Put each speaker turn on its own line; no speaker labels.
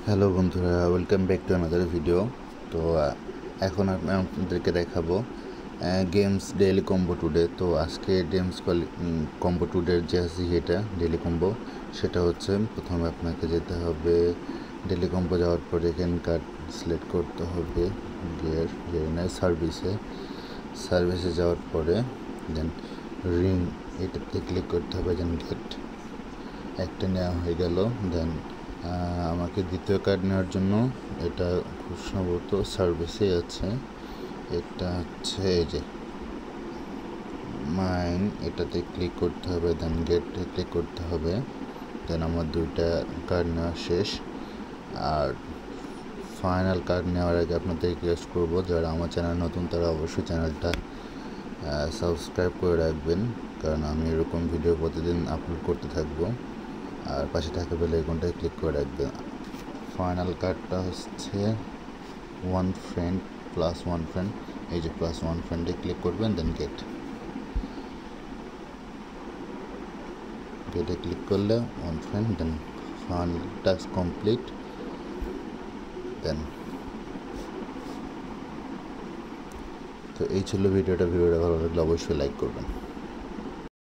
Hello বন্ধুরা, welcome back to another video. তো এখন আমি আপনাদেরকে দেখাবো গেমস ডেইলি কম্বো টুডে। তো আজকে গেমস কম্বো টুডের যে আছে এটা ডেইলি কম্বো, সেটা হচ্ছে প্রথমে আপনাকে যেতে হবে ডেইলি কম্বো, যাওয়ার পরে এখানে কার্ড সিলেক্ট করতে হবে, সার্ভিসে যাওয়ার পরে দেন রিং এটাতে ক্লিক করতে হবে, দেন গেট একটা নেওয়া হয়ে গেল। দেন আমাকে দ্বিতীয় কার্ড নেওয়ার জন্য এটা খুব সম্ভবত সার্ভিসে আছে, এটা হচ্ছে এই যে মাইন, এটাতে ক্লিক করতে হবে, দেন গেটে ক্লিক করতে হবে। দেন আমার দুইটা কার্ড নেওয়া শেষ। আর ফাইনাল কার্ড নেওয়ার আগে আপনাদের রিকোয়েস্ট করবো, যারা আমার চ্যানেল নতুন তারা অবশ্যই চ্যানেলটা সাবস্ক্রাইব করে রাখবেন, কারণ আমি এরকম ভিডিও প্রতিদিন আপলোড করতে থাকবো। আর পাশে থাকা বেল আইকনটায় ক্লিক করে রাখবেন। ফাইনাল কার্ডটা হচ্ছে one friend plus one friend, এই যে প্লাস ওয়ান ফ্রেন্ডে ক্লিক করবেন, দেন গেটে ক্লিক করলে one friend, then final task complete. Then তো এই ছিল ভিডিওটা ভালো লাগলে অবশ্যই লাইক করবেন।